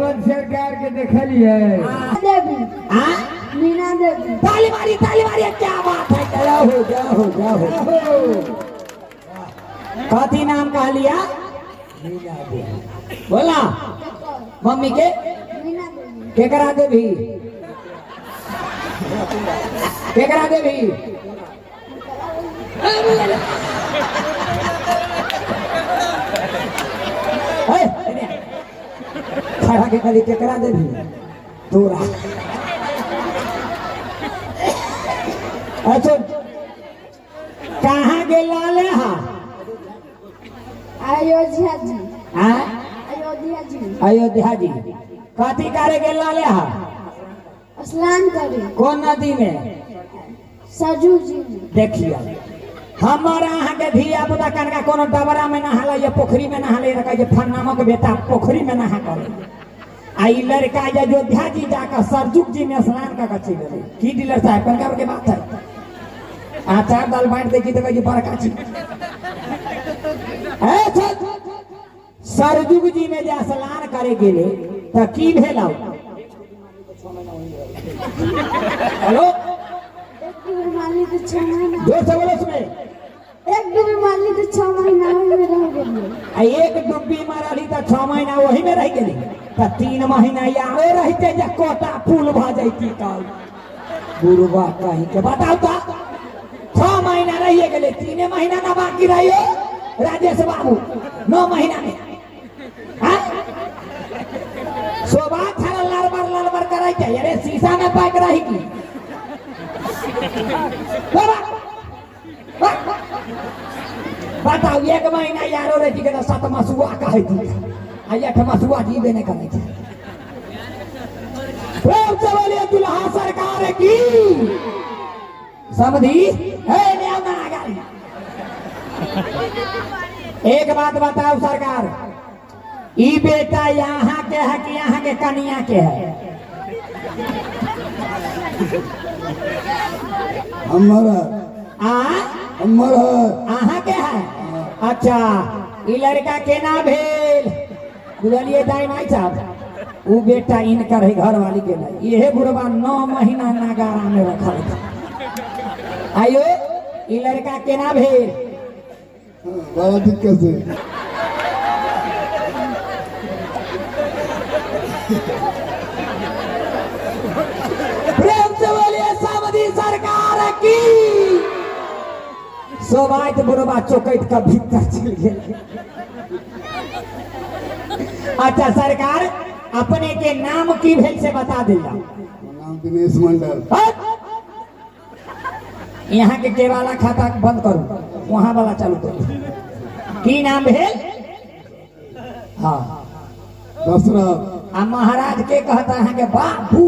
हेमंत सरकार के देखलिए देवी हाँ मीना देवी। ताली मारी क्या बात है। जाओ कथी नाम कह लिया बोला मम्मी के मीना देवी। केकरा देवी केकरा देवी खड़ा के खाली केकरा देवी तोरा अच्छा कहाँ गेला ले हा अयोध्या जी। हाँ अयोध्या जी अयोध्या जी कथी करे गेला ले हा स्नान करे कौन नदी में सरजू जी में। देखिए हमारा यहाँ के धिया पुता कनका कोनो डबरा में नहाला या पोखरी में नहाले रखा ये फन्नामो के बेटा पोखरी में नहा करे आई लड़का अयोध्या जी जाकर सरजुग जी में स्नान कर चल गए की डीलर साहब कनका के बात है आचार दाल बांट देखी तो कही बड़का चीज सरजुग जी में जा स्नान करे गेले तो की भेला हेलो एक डूबी मारली तो 6 महीना। जोर से बोलो उसमें एक डूबी मारली तो 6 महीना वही में रह गई। एक डुब्बी मारली तो 6 महीना वही में रह गई तो 3 महीना यारो रहते जे कोटा फूल भ जाती काल बुरबा कहीं के बताओ तो 6 महीना रह गए 3 महीना ना बाकी रहियो राजेश बाबू 9 महीना में हाँ शोभा थारा लड़बर कराई चाहिए अरे शीशा में पैक रही की बताओ 1 महीना यारो रही के 7 मसुआ कहे थी आ 8 मसुआ जीवे नहीं करे थे प्रेम से बोलिए दुल्हा सरकार की समझी है ना आगारी। एक बात बताओ सरकार ई बेटा यहाँ के है कि यहाँ के कन्या के है हमारा अहाँ के है अच्छा ई लड़का के ना भेल बुझलिए दाई माई साहब वो बेटा इनकर है घर वाली के नहीं यह बुढ़वा 9 महीना नगारा में रखा था आयो ई लड़का के ना भेल बड़ा दिक्कत है प्रेम से बोलिए सामदी सरकार की सोबाइत बुढ़वा चौकैत का भीतर चल गए। अच्छा सरकार अपने के नाम की भेल से बता दिला नाम दिनेश मंडल। यहाँ के केवाला खाता बंद करो वहां वाला चालू करो की नाम भेल हाँ दशरथ आ महाराज के कहता है के बाबू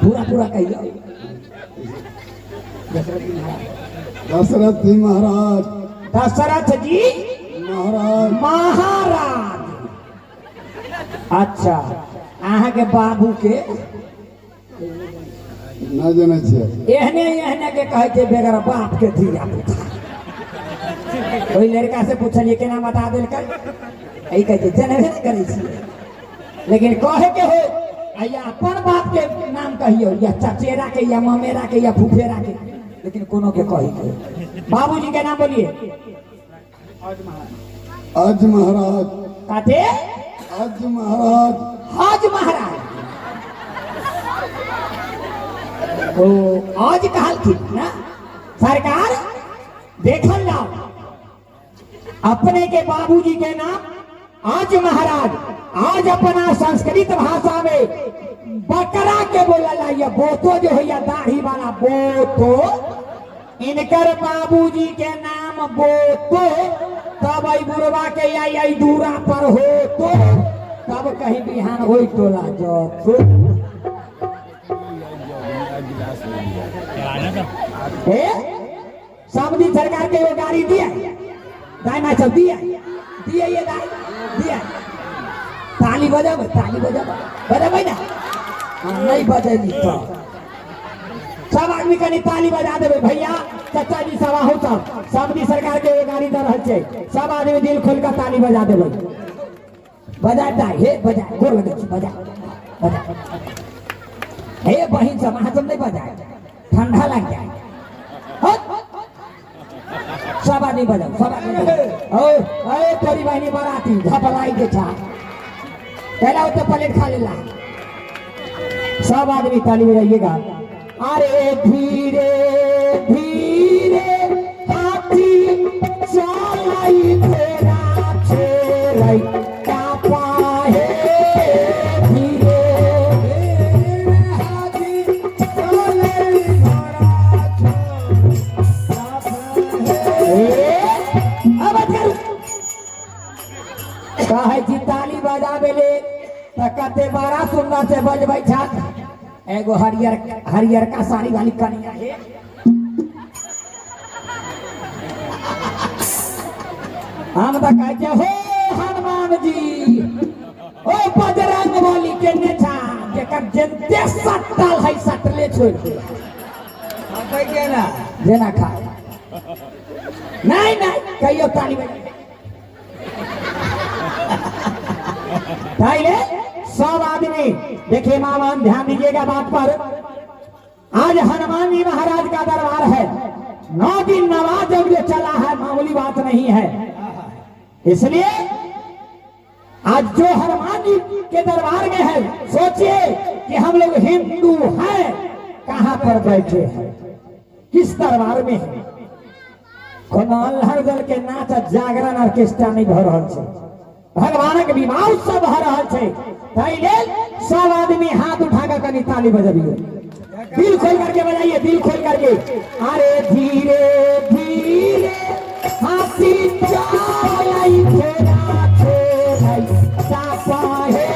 पूरा कहियो दशरथ जी महाराज दशरथ जी महाराज अच्छा अहाँ के बाबू के न जाने छे एहने के कहे थे बेगर बाप के धिया पुता कोई लड़का से पूछलिए केना बता दिल कर ऐ कहे जनबे नहीं करे छी लेकिन कहे के हो या अपन बाप के नाम कहियो या चचेरा के या ममेरा के या फूफेरा के लेकिन कोनो के कही के बाबूजी के नाम बोलिए अज महाराज काते अज महाराज हज महाराज ओ आज कहलखिन ना सरकार देखल जाओ अपने के बाबूजी के नाम आज महाराज आज अपना संस्कृत भाषा में बकरा के बोला या बोतो जो है या दाढ़ी वाला बोतो इनकर बाबूजी के नाम बोतो तब आई बुरवा के या दूरा पर हो तो तब कहीं बिहान हो टोला जो सामने सरकार के वो गाड़ी दिया दाई ना सब दिया ये दाई दिया ताली बजा भाई ना नहीं बजेगी तो सब आदमी कनी ताली बजा देवे भैया चाचा जी सब हो सब सामने सरकार के वो गाड़ी दे रहे सब आदमी दिल खोल कर ताली बजा देवे बजाता हे बजा गोर लगे बजा बजा हे बहन सब हाथ नहीं बजाए ठंडा लग जाए सब आदमी बजाओ सब आदमी बजाओ ओ अरे तेरी बहनी बराती झपलाई के छा पहला तो प्लेट खा लेला सब आदमी ताली बजाइएगा अरे धीरे धीरे हाथी चलाई तेरा छेलाई क्या पाए धीरे हाथी चलाई कहे जी ताली बजाबे ले कते बड़ा सुंदर से बजबै छात एगो हरियर हरियर का साड़ी वाली कनिया है हम तो कहते हो हनुमान जी ओ बजरंग बली के नेता जेकर जनते सटल है सटले छोड़ के खाते के ना जेना खा नहीं नहीं कहियो ताली बजा पहले सब आदमी देखिए मामान ध्यान दीजिएगा बात पर आज हनुमान जी महाराज का दरबार है 9 दिन नवाज जब ये चला है मामूली बात नहीं है इसलिए आज जो हनुमान जी के दरबार में है सोचिए कि हम लोग हिंदू हैं कहां पर बैठे हैं किस दरबार में है कोनो अल्हड़ दल के नाच जागरण ऑर्केस्ट्रा नहीं भ रहल छै भगवान के विवाह उत्सव भ रहल छै पहले सब आदमी हाथ उठाकर कनी ताली बजाइए दिल खोल करके बजाइए दिल खोल करके अरे धीरे धीरे हाथी चलाई तेरा छेलाई चापा है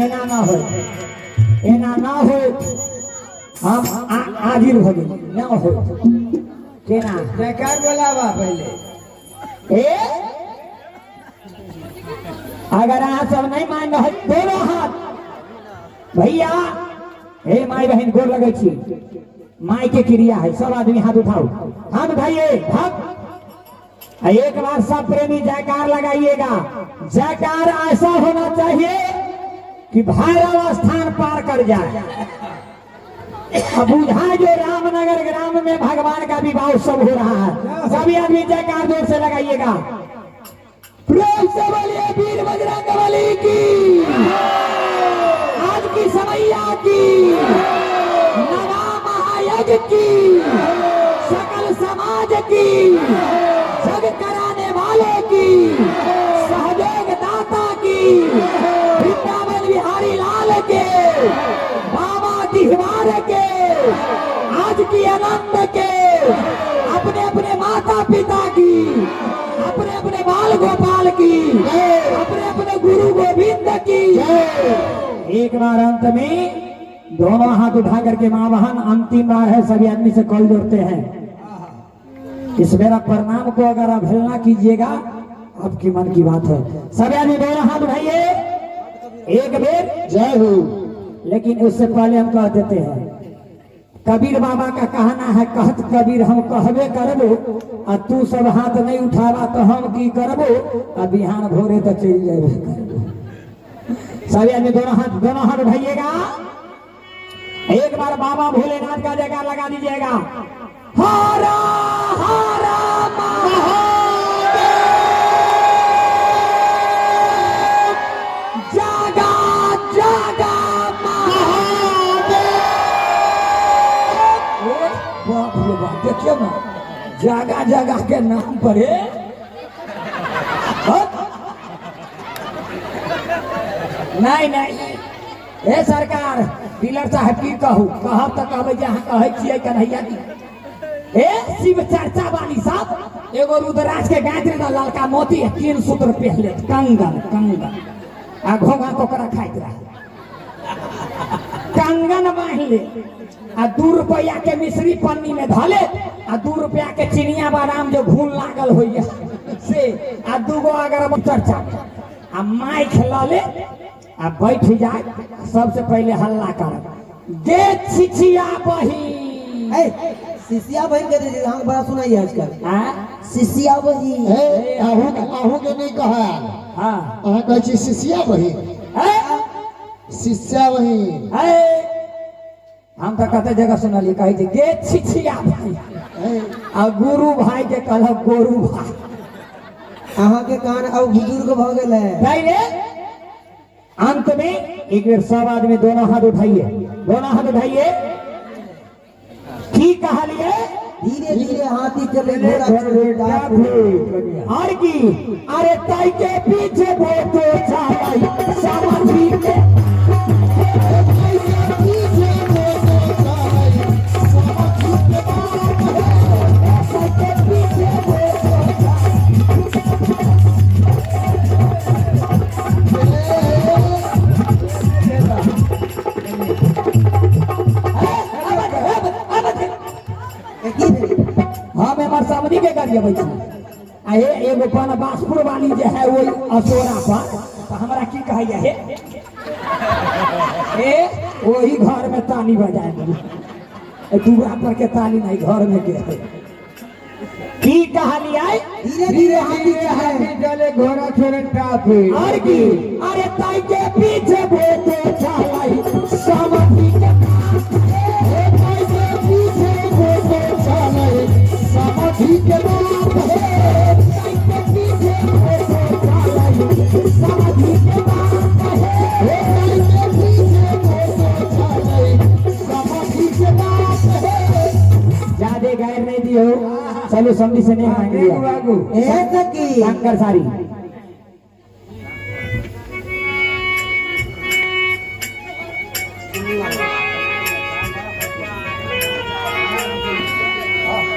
एना ना हो एना ना हो हम आजिर हो गए ना हो केना जयकार बोलावा पहले ए अगर आप सब नहीं मान रहे दोनों हाथ भैया हे माई बहन गोर लगे छी माई के क्रिया है सब आदमी हाथ उठाओ हाथ उठाइए भक्त एक बार सब प्रेमी जयकार लगाइएगा जयकार ऐसा होना चाहिए कि भैरव स्थान पार कर जाए बुझा जो रामनगर ग्राम में भगवान का विवाह उत्सव हो रहा है सभी आदमी जयकार जोर से लगाइएगा प्रेम से बोलिए वीर बजरंग बली की आज की समैया की नवा महायज्ञ की सकल समाज की जग कराने वाले की सहयोग दाता की वृंदावन बिहारी लाल के बाबा दिहवार के आज की अनंत के अपने अपने माता पिता की अपने अपने बाल गोपाल की अपने अपने गुरु गोविंद की एक बार अंत में दोनों हाथ उठा करके मां बहन अंतिम बार है सभी आदमी से कॉल जोड़ते हैं इस मेरा प्रणाम को अगर अवहेलना कीजिएगा आपकी मन की बात है सभी आदमी दोनों हाथ उठाइए एक बेर जय हो लेकिन उससे पहले हम कह देते हैं कबीर बाबा का कहना है कहत कबीर हम कहबे करबो आ तू सब हाथ नहीं उठावा तो हम की करबो आ बिहान भोरे तो चल जाए सभी आदमी दोनों हाथ उठाइएगा एक बार बाबा भोलेनाथ का जयकार लगा दीजिएगा हरा हरा जागा जागा बाप रे बाप देखिए ना जागा जागा के नाम पर नहीं नहीं ए सरकार डीलर साहब की कहू कहब तो कहबे जहाँ कहे छियै कन्हैया जी ए शिव चर्चा वाली साहब एगो रुद्राज के गायत्री का ललका मोती 3 सूत्र पहले कंगन कंगन आ घोंघा कोकरा खाइत रहा कंगन बांध ले आ 2 रुपया के मिश्री पन्नी में धले आ 2 रुपया के चिनिया बादाम जो घून लागल होइए से आ 2 गो अगर चर्चा आ माइक ल ले आ बैठ जाए सबसे पहले हल्ला कर गे छिछिया बही शिष्या बहन के दे हम बड़ा सुनाई आजकल हाँ शिष्या बहन अहू के नहीं कहा हाँ अहाँ कहै छी शिष्या बहिन शिष्या बहिन हम तो कते जगह सुनलिए कहे छै गे छिछिया भाई आ गुरु भाई के कहलक गोरू भाई अहाँ के कान अब बुजुर्ग भ गेल है पहले अंत में एक बार सब आदमी दोनों हाथ उठाइए की कहलिए धीरे धीरे हाथी चले घोड़ा चले और की अरे ताई के पीछे भोतो चालाई सामंती के हम हमार सामने के गाड़ी बैठी आ ये एगो पन बासपुर वाली जे है वो असोरा पर तो हमरा की कहैया हे ए वही घर में ताली बजाए दूरा पर के ताली नहीं घर में के की कहलिए धीरे धीरे हाथी चले चले घोड़ा छोड़े टापे और की अरे ताई के पीछे भोतो चालाई सामंती के ताई के पीछे भोतो चालाई सामंती के बात है ताई के पीछे भोतो चालाई सामंती के बात है ताई के पीछे भोतो चालाई सामंती के बात है ज्यादा गैर नहीं दियो चलो समझी से नहीं मांग लिया ऐसा की शंकर सारी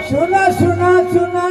सुना सुना सुना